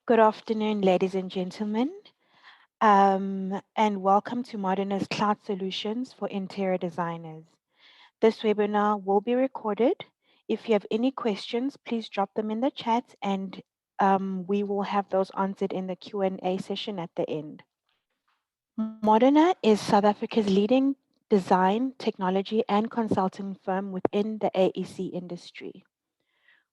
Good afternoon, ladies and gentlemen, and welcome to Modernist Cloud Solutions for Interior Designers. This webinar will be recorded. If you have any questions, please drop them in the chat and we will have those answered in the Q&A session at the end. Moderna is South Africa's leading design, technology, and consulting firm within the AEC industry.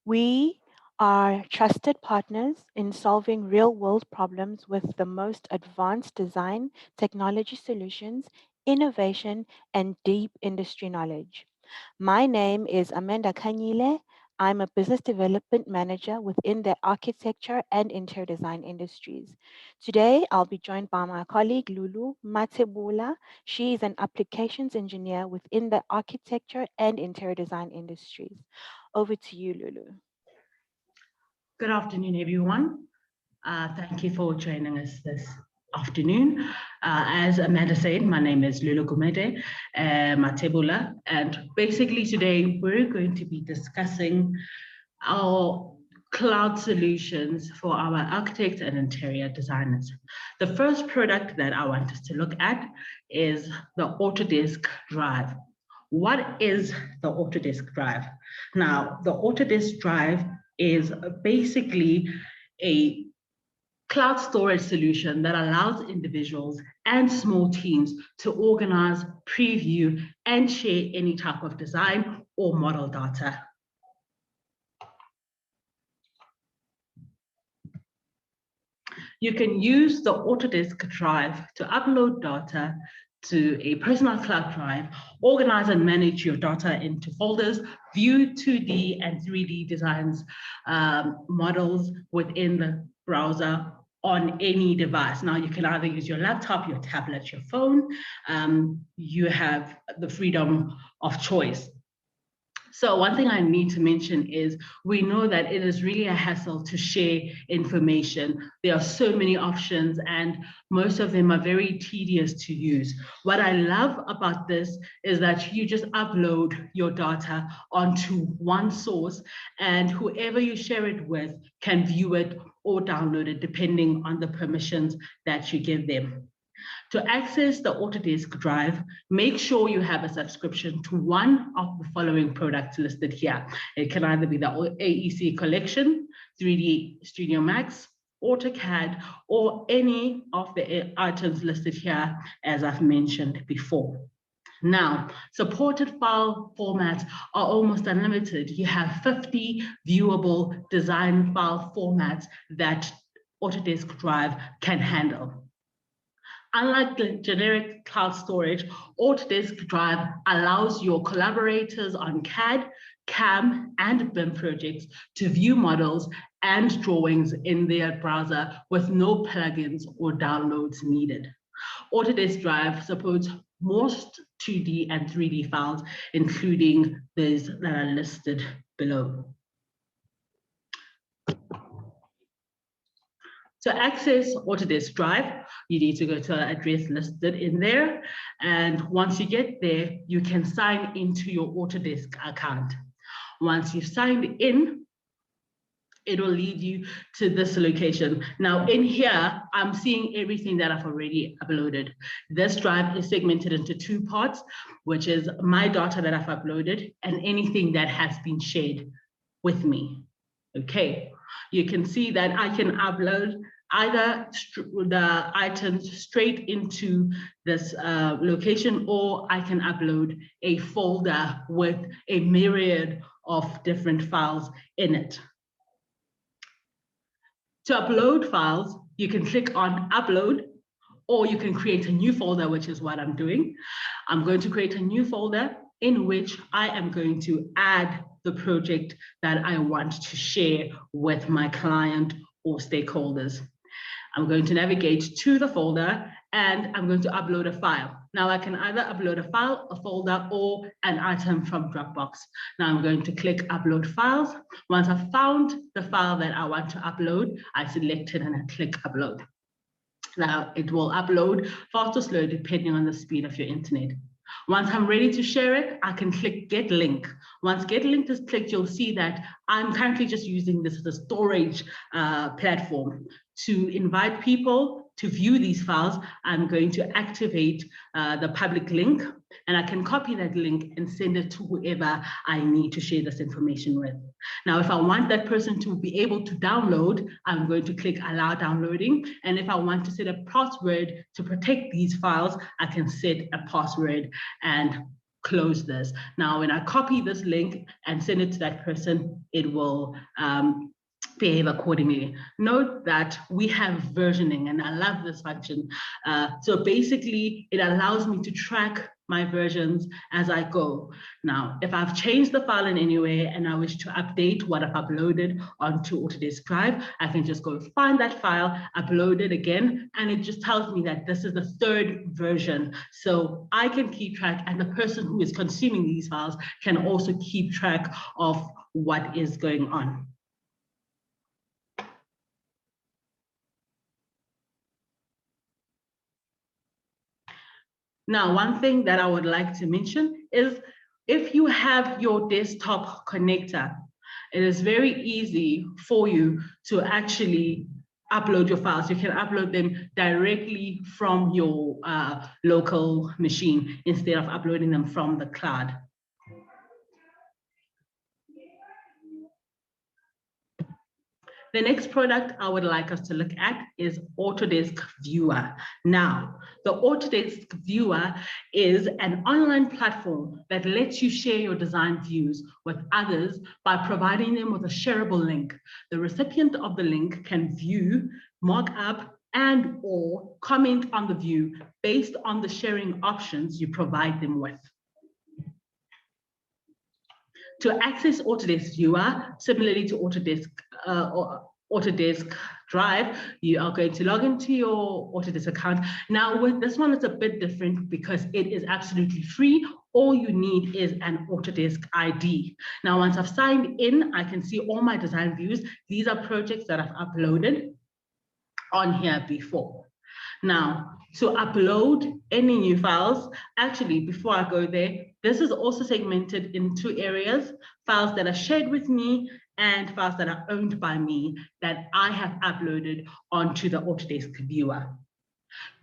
We are trusted partners in solving real-world problems with the most advanced design, technology solutions, innovation, and deep industry knowledge. My name is Amanda Kanyile. I'm a business development manager within the architecture and interior design industries. Today, I'll be joined by my colleague, Lulu Matebula. She is an applications engineer within the architecture and interior design industries. Over to you, Lulu. Good afternoon, everyone. Thank you for joining us this afternoon. As Amanda said, my name is Lulu Gumede Matebula, and basically today we're going to be discussing our cloud solutions for our architects and interior designers. The first product that I want us to look at is the Autodesk Drive. What is the Autodesk Drive? Now, the Autodesk Drive is basically a cloud storage solution that allows individuals and small teams to organize, preview, and share any type of design or model data. You can use the Autodesk Drive to upload data to a personal cloud drive, organize and manage your data into folders, view 2D and 3D designs, models within the browser on any device. Now, you can either use your laptop, your tablet, your phone. You have the freedom of choice. So one thing I need to mention is we know that it is really a hassle to share information. There are so many options and most of them are very tedious to use. What I love about this is that you just upload your data onto one source and whoever you share it with can view it or download it depending on the permissions that you give them. To access the Autodesk Drive, make sure you have a subscription to one of the following products listed here. It can either be the AEC Collection, 3D Studio Max, AutoCAD, or any of the items listed here, as I've mentioned before. Now, supported file formats are almost unlimited. You have 50 viewable design file formats that Autodesk Drive can handle. Unlike the generic cloud storage, Autodesk Drive allows your collaborators on CAD, CAM, and BIM projects to view models and drawings in their browser with no plugins or downloads needed. Autodesk Drive supports most 2D and 3D files, including those that are listed below. To access Autodesk Drive, you need to go to an address listed in there. And once you get there, you can sign into your Autodesk account. Once you've signed in, it will lead you to this location. Now in here, I'm seeing everything that I've already uploaded. This drive is segmented into two parts, which is my data that I've uploaded and anything that has been shared with me. Okay, you can see that I can upload either the items straight into this location, or I can upload a folder with a myriad of different files in it. To upload files, you can click on upload, or you can create a new folder, which is what I'm doing. I'm going to create a new folder in which I am going to add the project that I want to share with my client or stakeholders. I'm going to navigate to the folder and I'm going to upload a file. Now I can either upload a file, a folder, or an item from Dropbox. Now I'm going to click upload files. Once I've found the file that I want to upload, I select it and I click upload. Now it will upload fast or slow depending on the speed of your internet. Once I'm ready to share it, I can click Get Link. Once Get Link is clicked, you'll see that I'm currently just using this as a storage platform. to invite people to view these files, I'm going to activate the public link, and I can copy that link and send it to whoever I need to share this information with. Now, if I want that person to be able to download, I'm going to click allow downloading. And if I want to set a password to protect these files, I can set a password and close this. Now, when I copy this link and send it to that person, it will behave accordingly. Note that we have versioning, and I love this function. So basically, it allows me to track my versions as I go. Now, if I've changed the file in any way and I wish to update what I've uploaded onto Autodesk Drive, I can just go find that file, upload it again, and it just tells me that this is the 3rd version. So I can keep track, and the person who is consuming these files can also keep track of what is going on. Now, one thing that I would like to mention is if you have your desktop connector, it is very easy for you to actually upload your files. You can upload them directly from your local machine instead of uploading them from the cloud. The next product I would like us to look at is Autodesk Viewer. Now, the Autodesk Viewer is an online platform that lets you share your design views with others by providing them with a shareable link. The recipient of the link can view, mark up, and/or comment on the view based on the sharing options you provide them with. To access Autodesk Viewer, similarly to Autodesk Drive, you are going to log into your Autodesk account. Now, with this one, it's a bit different because it is absolutely free. All you need is an Autodesk ID. Now, once I've signed in, I can see all my design views. These are projects that I've uploaded on here before. Now, to upload any new files, actually, before I go there, this is also segmented in 2 areas: files that are shared with me and files that are owned by me that I have uploaded onto the Autodesk Viewer.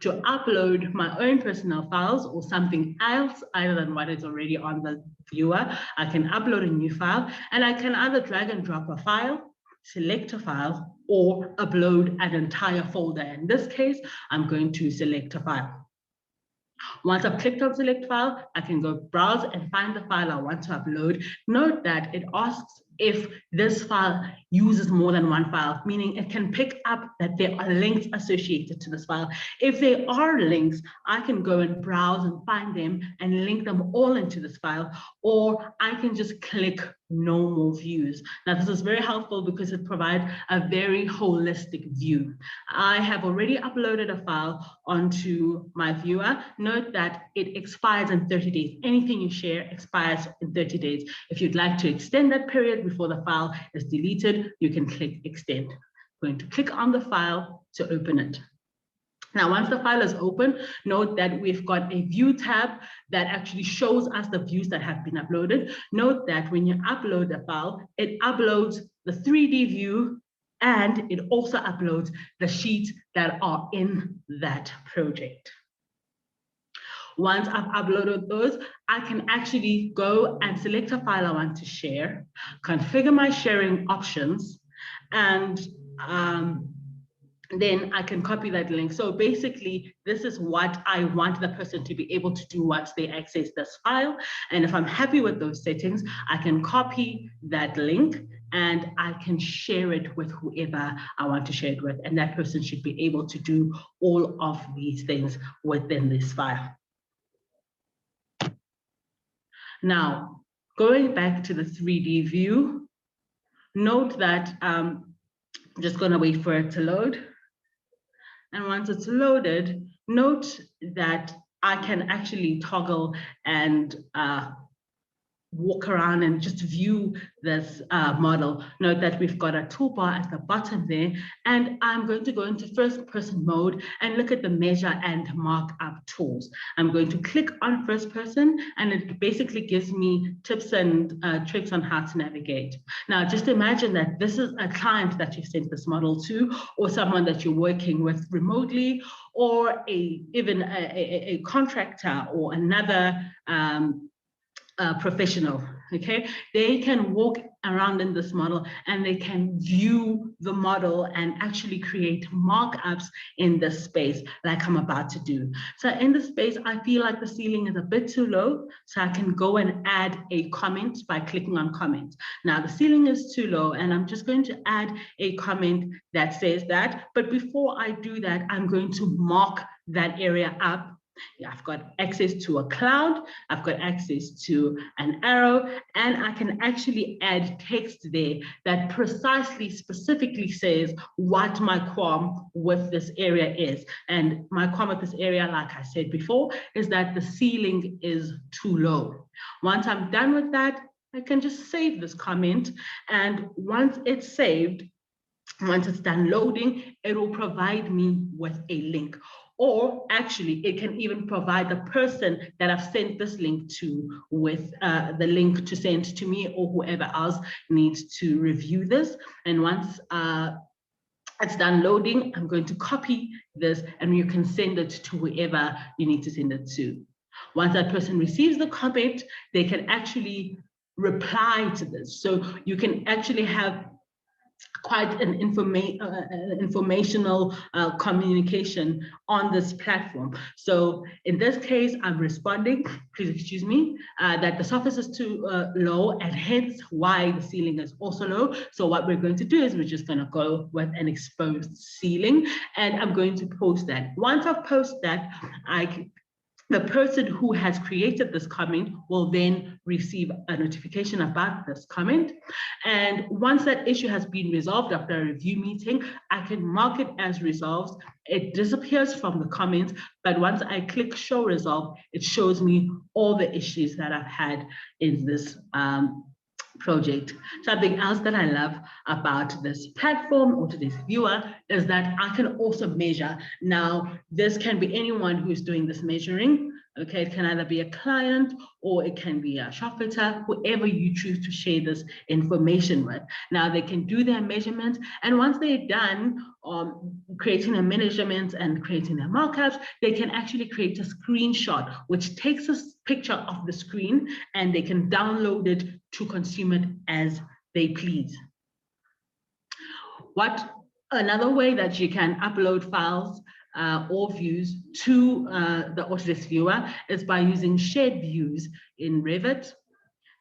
To upload my own personal files or something else other than what is already on the viewer, I can upload a new file, and I can either drag and drop a file, select a file, or upload an entire folder. In this case, I'm going to select a file. Once I've clicked on select file, I can go browse and find the file I want to upload. Note that it asks if this file uses more than one file, meaning it can pick up that there are links associated to this file. If there are links, I can go and browse and find them and link them all into this file, or I can just click no more views. Now, this is very helpful because it provides a very holistic view. I have already uploaded a file onto my viewer. Note that it expires in 30 days. Anything you share expires in 30 days. If you'd like to extend that period before the file is deleted, you can click extend. I'm going to click on the file to open it. Now, once the file is open, note that we've got a view tab that actually shows us the views that have been uploaded. Note that when you upload a file, it uploads the 3D view and it also uploads the sheets that are in that project. Once I've uploaded those, I can actually go and select a file I want to share, configure my sharing options, and then I can copy that link. So basically, this is what I want the person to be able to do once they access this file. And if I'm happy with those settings, I can copy that link and I can share it with whoever I want to share it with. And that person should be able to do all of these things within this file. Now, going back to the 3D view, note that I'm just going to wait for it to load. And once it's loaded, note that I can actually toggle and walk around and just view this model, note that we've got a toolbar at the bottom there, and I'm going to go into first person mode and look at the measure and markup tools. I'm going to click on first person, and it basically gives me tips and tricks on how to navigate. Now, just imagine that this is a client that you've sent this model to, or someone that you're working with remotely, or even a contractor or another professional. Okay, they can walk around in this model and they can view the model and actually create markups in this space like I'm about to do. So in this space, I feel like the ceiling is a bit too low, so I can go and add a comment by clicking on comment. Now the ceiling is too low, and I'm just going to add a comment that says that, but before I do that, I'm going to mark that area up. Yeah, I've got access to a cloud, I've got access to an arrow, and I can actually add text there that precisely, specifically says what my qualm with this area is. And my qualm with this area, like I said before, is that the ceiling is too low. Once I'm done with that, I can just save this comment, and once it's saved, once it's done loading, it will provide me with a link. Or actually, it can even provide the person that I've sent this link to with the link to send to me, or whoever else needs to review this. And once it's done loading, I'm going to copy this, and you can send it to whoever you need to send it to. Once that person receives the comment, they can actually reply to this. So you can actually have quite an informational communication on this platform. So in this case, I'm responding, please excuse me, that the surface is too low, and hence why the ceiling is also low. So what we're going to do is we're just going to go with an exposed ceiling, and I'm going to post that. Once I've posted that, the person who has created this comment will then receive a notification about this comment. And once that issue has been resolved after a review meeting, I can mark it as resolved. It disappears from the comments, but once I click show resolve, it shows me all the issues that I've had in this project. Something else that I love about this platform, Autodesk Viewer, is that I can also measure. Now, this can be anyone who's doing this measuring. Okay, it can either be a client or it can be a shop fitter, whoever you choose to share this information with. Now they can do their measurements, and once they're done creating their measurements and creating their markups, they can actually create a screenshot, which takes a picture of the screen, and they can download it to consume it as they please. Another way that you can upload files or views to the Autodesk Viewer is by using shared views in Revit.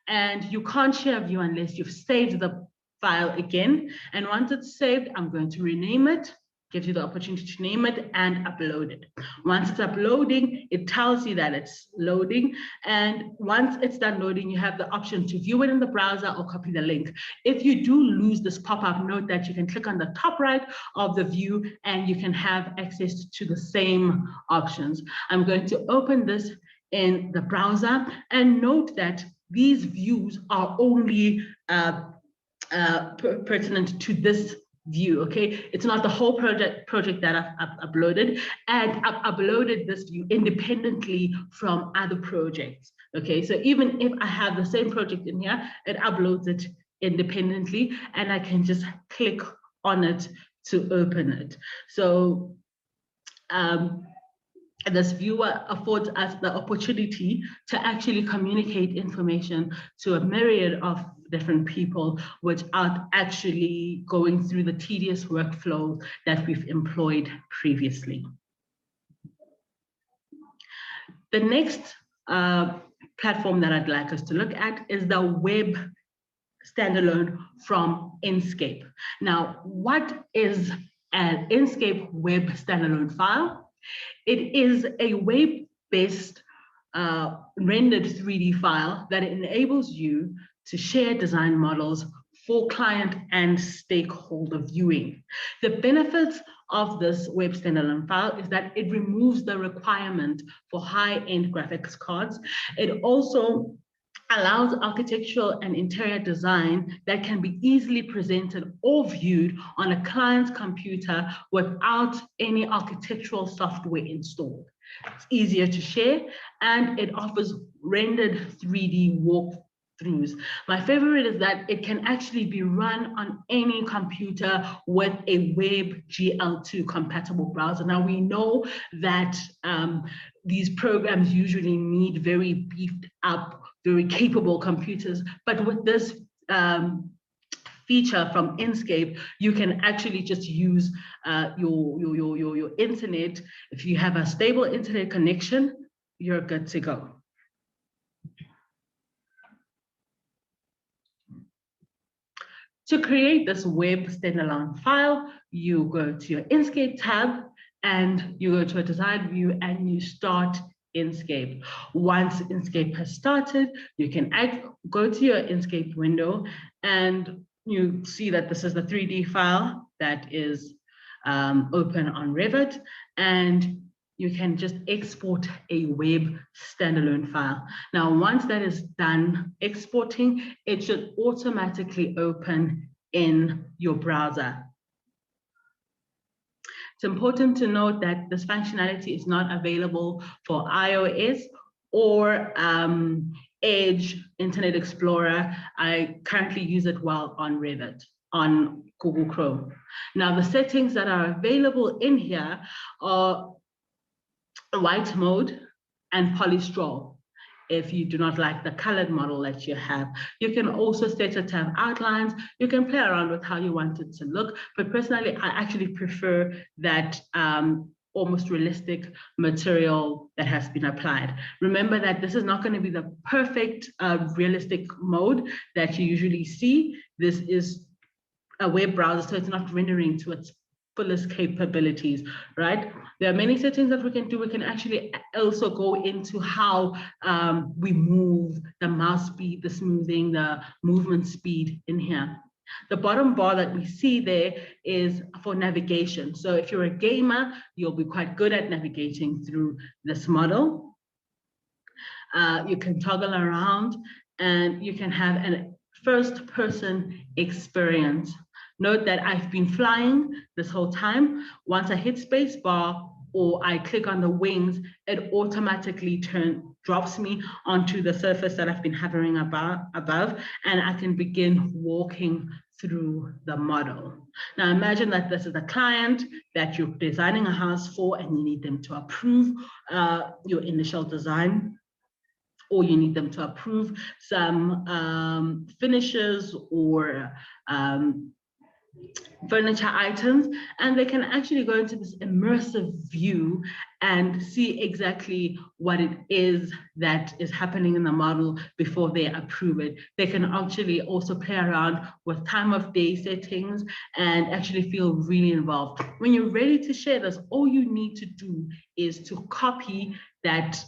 And you can't share a view unless you've saved the file again. And once it's saved, I'm going to rename it, gives you the opportunity to name it and upload it. Once it's uploading, it tells you that it's loading. And once it's done loading, you have the option to view it in the browser or copy the link. If you do lose this pop-up, note that you can click on the top right of the view and you can have access to the same options. I'm going to open this in the browser, and note that these views are only pertinent to this view. Okay, it's not the whole project that I've uploaded, and I've uploaded this view independently from other projects. Okay, so even if I have the same project in here, it uploads it independently, and I can just click on it to open it. So this viewer affords us the opportunity to actually communicate information to a myriad of different people without actually going through the tedious workflow that we've employed previously. The next platform that I'd like us to look at is the web standalone from Inkscape. Now, what is an Inkscape web standalone file? It is a web-based rendered 3D file that enables you to share design models for client and stakeholder viewing. The benefits of this web standalone file is that it removes the requirement for high-end graphics cards. It also allows architectural and interior design that can be easily presented or viewed on a client's computer without any architectural software installed. It's easier to share, and it offers rendered 3D walkthroughs. My favorite is that it can actually be run on any computer with a WebGL2 compatible browser. Now, we know that these programs usually need very beefed up, very capable computers, but with this feature from Inkscape, you can actually just use your internet. If you have a stable internet connection, you're good to go. To create this web standalone file, you go to your Inkscape tab and you go to a design view and you start Inkscape. Once Inkscape has started, you can go to your Inkscape window and you see that this is the 3D file that is open on Revit, and you can just export a web standalone file. Now, once that is done exporting, it should automatically open in your browser. It's important to note that this functionality is not available for iOS or Edge Internet Explorer. I currently use it while on Revit on Google Chrome. Now, the settings that are available in here are white mode and polystraw. If you do not like the colored model that you have, you can also set it to have outlines. You can play around with how you want it to look, but personally, I actually prefer that almost realistic material that has been applied. Remember that this is not going to be the perfect realistic mode that you usually see. This is a web browser, so it's not rendering to its fullest capabilities, right? There are many settings that we can do. We can actually also go into how we move the mouse speed, the smoothing, the movement speed in here. The bottom bar that we see there is for navigation. So if you're a gamer, you'll be quite good at navigating through this model. You can toggle around and you can have a first-person experience. Note that I've been flying this whole time. Once I hit spacebar or I click on the wings, it automatically drops me onto the surface that I've been hovering above, and I can begin walking through the model. Now imagine that this is a client that you're designing a house for and you need them to approve your initial design, or you need them to approve some finishes or furniture items, and they can actually go into this immersive view and see exactly what it is that is happening in the model before they approve it. They can actually also play around with time of day settings and actually feel really involved. When you're ready to share this, all you need to do is to copy that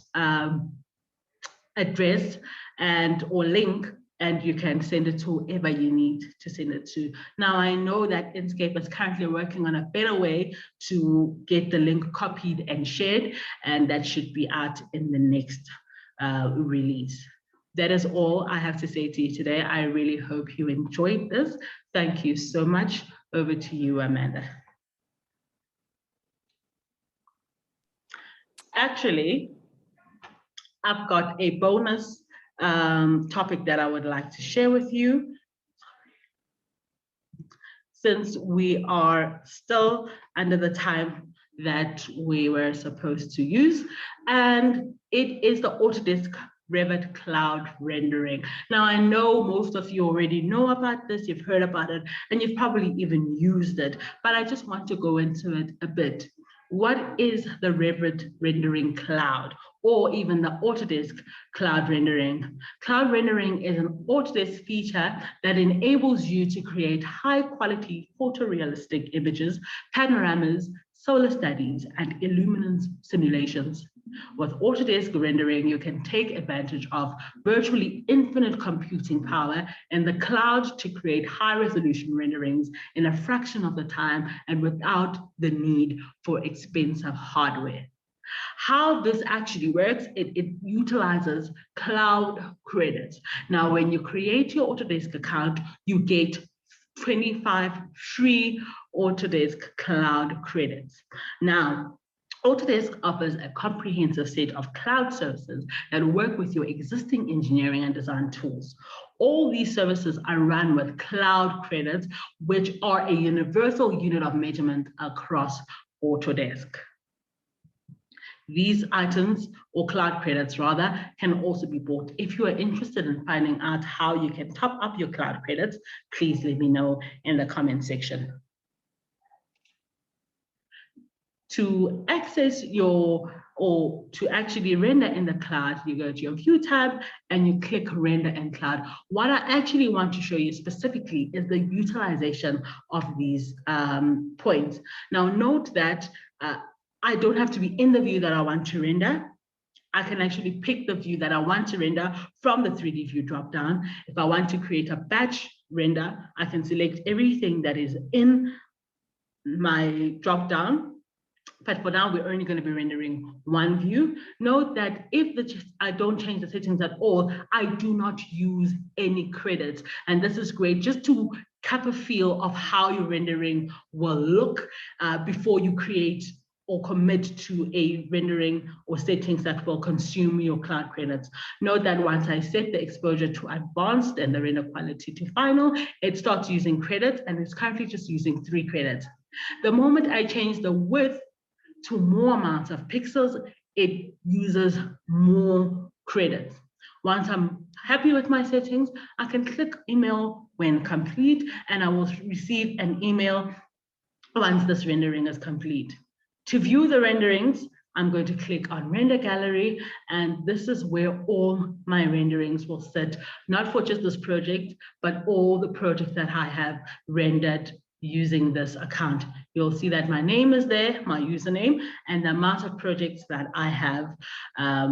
address or link, and you can send it to whoever you need to send it to. Now, I know that Inkscape is currently working on a better way to get the link copied and shared, and that should be out in the next release. That is all I have to say to you today. I really hope you enjoyed this. Thank you so much. Over to you, Amanda. Actually, I've got a bonus topic that I would like to share with you. Since we are still under the time that we were supposed to use, and it is the Autodesk Revit Cloud Rendering. Now, I know most of you already know about this, you've heard about it, and you've probably even used it, but I just want to go into it a bit. What is the Revit Rendering Cloud, or even the Autodesk Cloud Rendering? Cloud Rendering is an Autodesk feature that enables you to create high-quality photorealistic images, panoramas, solar studies, and illuminance simulations. With Autodesk Rendering, you can take advantage of virtually infinite computing power in the cloud to create high-resolution renderings in a fraction of the time and without the need for expensive hardware. How this actually works, it utilizes cloud credits. Now, when you create your Autodesk account, you get 25 free Autodesk cloud credits. Now, Autodesk offers a comprehensive set of cloud services that work with your existing engineering and design tools. All these services are run with cloud credits, which are a universal unit of measurement across Autodesk. These items, or cloud credits rather, can also be bought. If you are interested in finding out how you can top up your cloud credits, please let me know in the comment section. To access or to actually render in the cloud, you go to your View tab and you click Render in Cloud. What I actually want to show you specifically is the utilization of these points. Now, note that I don't have to be in the view that I want to render. I can actually pick the view that I want to render from the 3D view dropdown. If I want to create a batch render, I can select everything that is in my dropdown. But for now, we're only going to be rendering one view. Note that if I don't change the settings at all, I do not use any credits. And this is great just to cap a feel of how your rendering will look before you create or commit to a rendering or settings that will consume your cloud credits. Note that once I set the exposure to advanced and the render quality to final, it starts using credits, and it's currently just using 3 credits. The moment I change the width to more amounts of pixels, it uses more credits. Once I'm happy with my settings, I can click email when complete, and I will receive an email once this rendering is complete. To view the renderings, I'm going to click on Render Gallery, and this is where all my renderings will sit, not for just this project, but all the projects that I have rendered using this account. You'll see that my name is there, my username, and the amount of projects that I have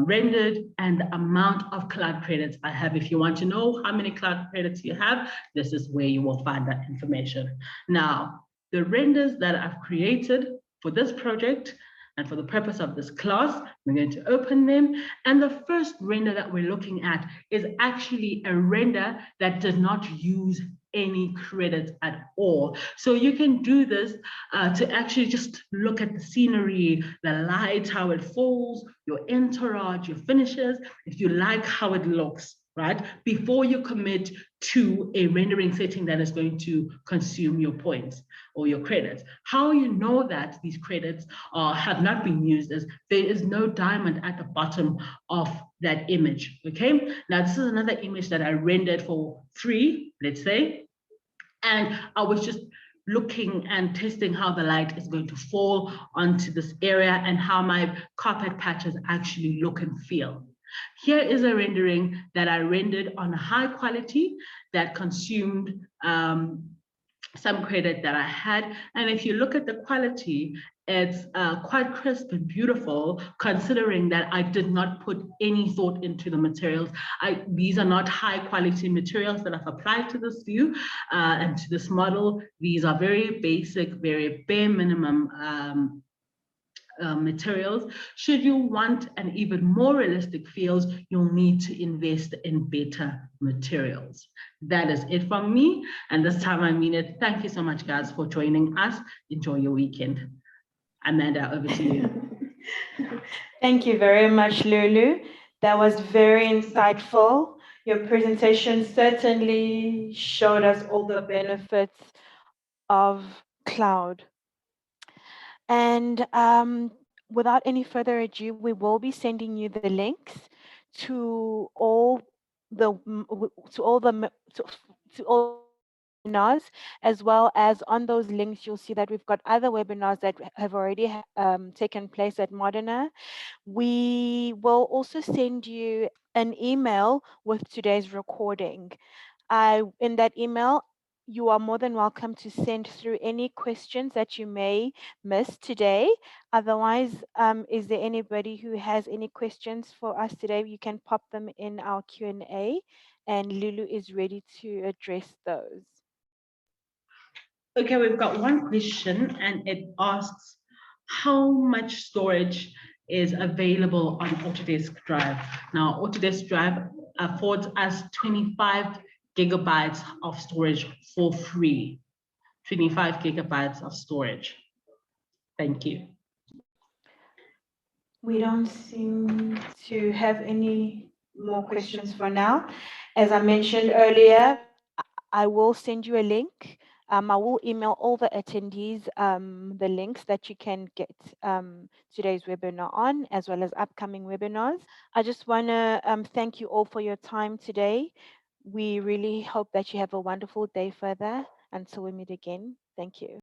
rendered, and the amount of cloud credits I have. If you want to know how many cloud credits you have, this is where you will find that information. Now, the renders that I've created for this project and for the purpose of this class, we're going to open them. And the first render that we're looking at is actually a render that does not use any credits at all. So you can do this to actually just look at the scenery, the light, how it falls, your entourage, your finishes, if you like how it looks, right? Before you commit to a rendering setting that is going to consume your points or your credits. How you know that these credits have not been used is there is no diamond at the bottom of that image, okay? Now, this is another image that I rendered for free, let's say, and I was just looking and testing how the light is going to fall onto this area and how my carpet patches actually look and feel. Here is a rendering that I rendered on a high quality that consumed some credit that I had. And if you look at the quality, it's quite crisp and beautiful, considering that I did not put any thought into the materials. These are not high quality materials that I've applied to this view and to this model. These are very basic, very bare minimum materials. Should you want an even more realistic feels, you'll need to invest in better materials. That is it from me, and this time I mean it. Thank you so much, guys, for joining us. Enjoy your weekend. Amanda, over to you. Thank you very much, Lulu. That was very insightful. Your presentation certainly showed us all the benefits of cloud. And without any further ado, we will be sending you the links to all the webinars, as well as on those links you'll see that we've got other webinars that have already taken place at Modena. We will also send you an email with today's recording. In that email, you are more than welcome to send through any questions that you may miss today. Otherwise, is there anybody who has any questions for us today? You can pop them in our Q&A, and Lulu is ready to address those. Okay, we've got one question, and it asks, how much storage is available on Autodesk Drive. Now, Autodesk Drive affords us 25 gigabytes of storage for free. 25 gigabytes of storage. Thank you. We don't seem to have any more questions for now. As I mentioned earlier, I will send you a link. I will email all the attendees the links that you can get today's webinar on, as well as upcoming webinars. I just want to thank you all for your time today. We really hope that you have a wonderful day further. Until we meet again, thank you.